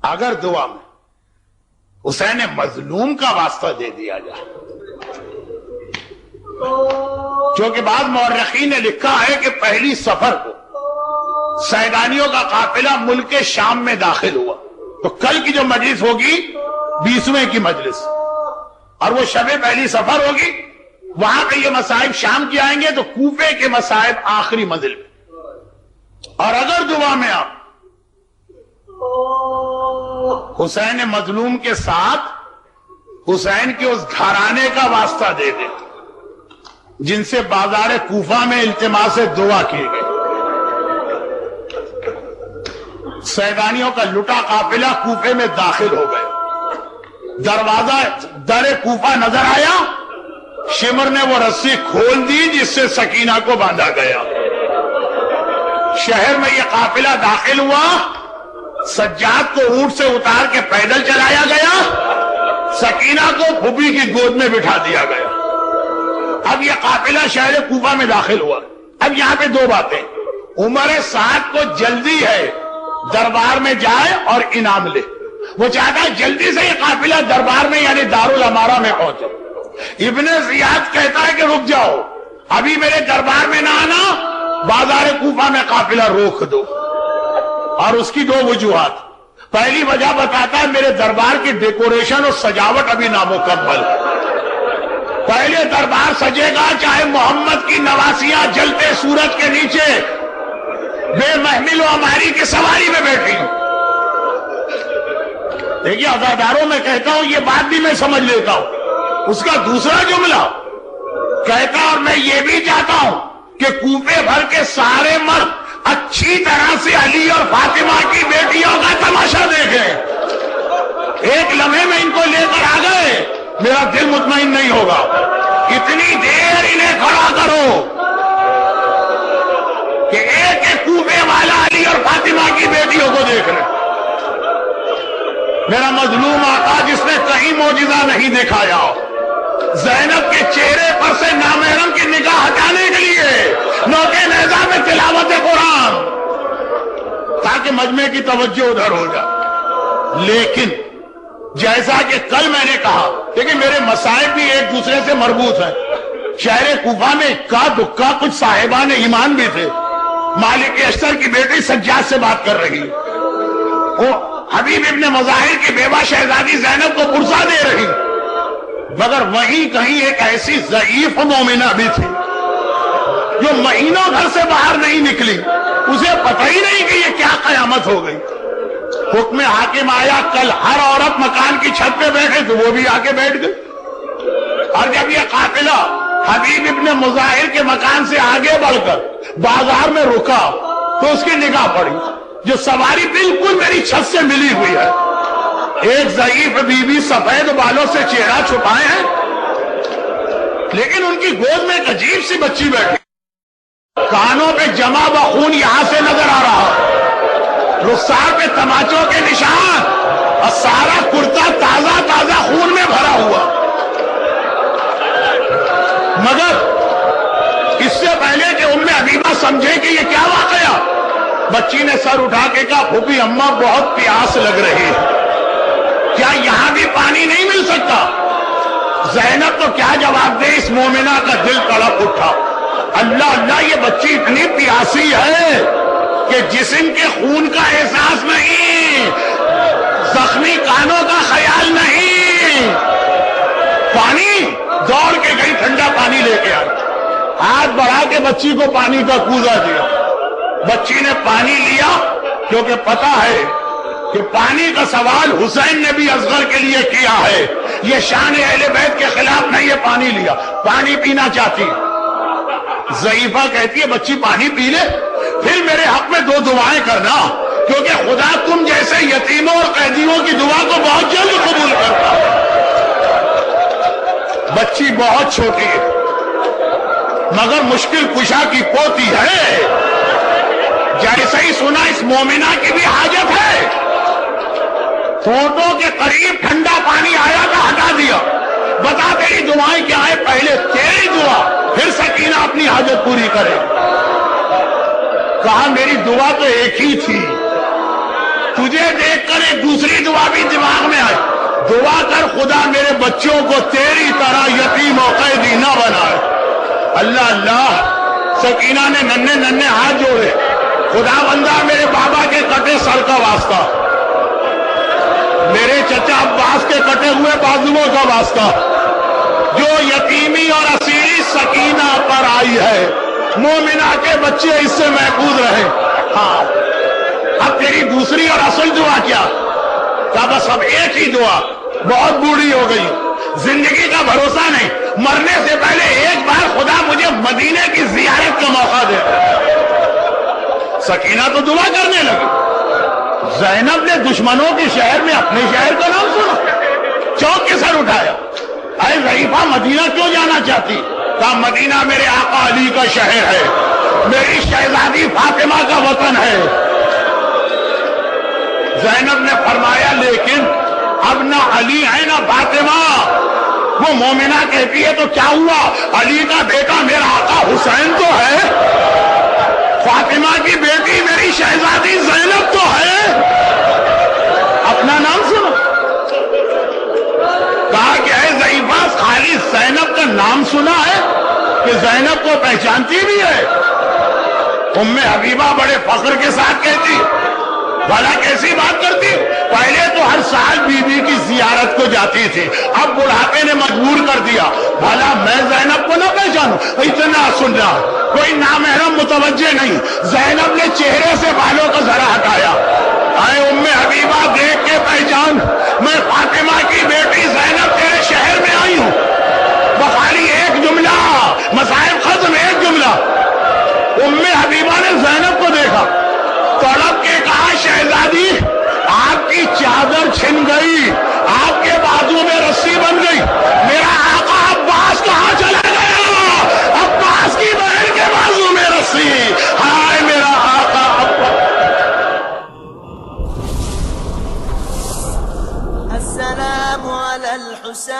اگر دعا میں حسین مظلوم کا واسطہ دے دیا جائے، کیونکہ بعض مورخین نے لکھا ہے کہ پہلی سفر کو سیدانیوں کا قافلہ ملک شام میں داخل ہوا، تو کل کی جو مجلس ہوگی 20ویں کی مجلس، اور وہ شب پہلی سفر ہوگی، وہاں پہ یہ مصائب شام کی آئیں گے تو کوفے کے مصائب آخری منزل میں۔ اور اگر دعا میں آپ حسین مظلوم کے ساتھ حسین کے اس گھرانے کا واسطہ دے دیں جن سے بازار کوفہ میں التماس دعا کیے گئے، سیدانیوں کا لٹا قافلہ کوفے میں داخل ہو گئے، دروازہ در کوفہ نظر آیا، شمر نے وہ رسی کھول دی جس سے سکینہ کو باندھا گیا، شہر میں یہ قافلہ داخل ہوا، سجاد کو اونٹ سے اتار کے پیدل چلایا گیا، سکینہ کو پھوپھی کی گود میں بٹھا دیا گیا۔ اب یہ قافلہ شہر کوفہ میں داخل ہوا۔ اب یہاں پہ دو باتیں، عمر سعد کو جلدی ہے دربار میں جائے اور انعام لے، وہ چاہتا ہے جلدی سے یہ قافلہ دربار میں یعنی دارالامارہ میں پہنچے۔ ابن زیاد کہتا ہے کہ رک جاؤ، ابھی میرے دربار میں نہ آنا، بازار کوفہ میں قافلہ روک دو۔ اور اس کی دو وجوہات، پہلی وجہ بتاتا ہے میرے دربار کی ڈیکوریشن اور سجاوٹ ابھی نامکمل، پہلے دربار سجے گا چاہے محمد کی نواسیاں جلتے سورج کے نیچے بے محمل و ہماری کی سواری میں بیٹھی۔ دیکھیے عزاداروں میں کہتا ہوں، یہ بات بھی میں سمجھ لیتا ہوں، اس کا دوسرا جملہ کہتا اور میں یہ بھی چاہتا ہوں کہ کوفے بھر کے سارے مرد اچھی طرح سے علی اور فاطمہ کی بیٹیوں کا تماشا دیکھیں، ایک لمحے میں ان کو لے کر آ گئے میرا دل مطمئن نہیں ہوگا، اتنی دیر انہیں کھڑا کرو کہ ایک ایک کوفے والا علی اور فاطمہ کی بیٹیوں کو دیکھ رہے۔ میرا مظلوم آقا جس نے کہیں معجزہ نہیں دکھایا، زینب کے چہرے پر سے نامحرم کی نگاہ ہٹانے کے لیے نوکے نیزہ میں تلاوت قرآن تاکہ مجمع کی توجہ ادھر ہو جائے۔ لیکن جیسا کہ کل میں نے کہا، لیکن میرے مسائل بھی ایک دوسرے سے مربوط ہیں، شہر کوفہ میں اکا دکا کچھ صاحبان ایمان بھی تھے، مالک اشتر کی بیٹی سجاد سے بات کر رہی، وہ حبیب ابن مظاہر کی بیوہ شہزادی زینب کو پرسا دے رہی، مگر وہیں کہیں ایک ایسی ضعیف مومنہ بھی تھی جو مہینوں گھر سے باہر نہیں نکلی، اسے پتہ ہی نہیں کہ یہ کیا قیامت ہو گئی۔ حکم حاکم آیا، کل ہر عورت مکان کی چھت پہ بیٹھے تو وہ بھی آ کے بیٹھ گئی، اور جب یہ قافلہ حبیب ابن مظاہر کے مکان سے آگے بڑھ کر بازار میں رکا تو اس کی نگاہ پڑی، جو سواری بالکل میری چھت سے ملی ہوئی ہے، ایک ضعیف بی بی سفید بالوں سے چہرہ چھپائے ہیں، لیکن ان کی گود میں ایک عجیب سی بچی بیٹھی، کانوں پہ جمع بخون یہاں سے نظر آ رہا، رخسار پہ تماچوں کے نشان، اور سارا کرتا تازہ تازہ خون میں بھرا ہوا۔ مگر اس سے پہلے کہ ام حبیبہ سمجھے کہ یہ کیا واقعہ، بچی نے سر اٹھا کے کہا، پھوپھی اماں بہت پیاس لگ رہی ہے، کیا یہاں بھی پانی نہیں مل سکتا؟ زینب تو کیا جواب دے، اس مومنہ کا دل تڑپ اٹھا، اللہ اللہ یہ بچی اتنی پیاسی ہے کہ جسم کے خون کا احساس نہیں، زخمی کانوں کا خیال نہیں، پانی دوڑ کے گئی، ٹھنڈا پانی لے کے آئی، ہاتھ بڑھا کے بچی کو پانی کا کوزہ دیا، بچی نے پانی لیا، کیونکہ پتا ہے کہ پانی کا سوال حسین نے بھی اصغر کے لیے کیا ہے، یہ شان اہل بیت کے خلاف نہیں، یہ پانی لیا، پانی پینا چاہتی، ضعیفہ کہتی ہے بچی پانی پی لے، پھر میرے حق میں دو دعائیں کرنا، کیونکہ خدا تم جیسے یتیموں اور قیدیوں کی دعا کو بہت جلد قبول کرتا ہے۔ بچی بہت چھوٹی ہے مگر مشکل کشا کی پوتی ہے، جیسے ہی سنا اس مومنہ کی بھی حاجت ہے، ٹھوٹوں کے قریب ٹھنڈا پانی آیا تھا، ہٹا دیا، بتا تیری دعائیں کیا ہے، پہلے تیری دعا، پھر سکینہ اپنی حاجت پوری کرے۔ کہا میری دعا تو ایک ہی تھی، تجھے دیکھ کر ایک دوسری دعا بھی دماغ میں آئی، دعا کر خدا میرے بچوں کو تیری طرح یتیم و قیدی نہ بنائے۔ اللہ اللہ، سکینہ نے ننھے ننھے ہاتھ جوڑے، خدا بندہ میرے بابا کے کٹے سر کا واسطہ، میرے چچا عباس کے کٹے ہوئے بازوؤں کا واسطہ، جو یتیمی اور اسیری سکینہ پر آئی ہے، مومنہ کے بچے اس سے محفوظ رہے۔ ہاں، اب تیری دوسری اور اصل دعا کیا؟ کہا بس اب ایک ہی دعا، بہت بوڑھی ہو گئی، زندگی کا بھروسہ نہیں، مرنے سے پہلے ایک بار خدا مجھے مدینے کی زیارت کا موقع دے۔ سکینہ تو دعا کرنے لگی، زینب نے دشمنوں کے شہر میں اپنے شہر کا نام سنا، چونک کے سر اٹھایا، اے ضعیفہ مدینہ کیوں جانا چاہتی؟ کہا مدینہ میرے آقا علی کا شہر ہے، میری شہزادی فاطمہ کا وطن ہے۔ زینب نے فرمایا لیکن اب نہ علی ہے نہ فاطمہ۔ وہ مومنہ کہتی ہے تو کیا ہوا، علی کا بیٹا میرا آقا حسین تو ہے، فاطمہ کی بیٹی میری شہزادی زینب تو ہے، اپنا نام سنو۔ کہا کہ اے ضعیفہ خالی زینب کا نام سنا ہے کہ زینب کو پہچانتی بھی ہے؟ ام حبیبہ بڑے فخر کے ساتھ کہتی بھلا کیسی بات کرتی، پہلے تو ہر سال بی بی کی زیارت کو جاتی تھی، اب بڑھاپے نے مجبور کر دیا، بھلا میں زینب کو نہ پہچانوں؟ اتنا سن رہا، کوئی نامحرم متوجہ نہیں۔ زینب نے چہرے سے بالوں کا ذرا ہٹایا، اے ام حبیبہ دیکھ کے پہچان، میں فاطمہ کی بیٹی زینب تیرے شہر میں آئی ہوں۔ بخاری ایک جملہ، مسائل ختم، ایک جملہ۔ ام حبیبہ نے زینب کو دیکھا، تڑپ کے کہا شہزادی آپ کی چادر چھن گئی، آپ کے بازو میں رسی بن گئی، میرا آقا عباس کہاں چلا گیا؟ عباس کی بہن کے بازو میں رسی، ہائے میرا آقا عباس۔ السلام علی الحسین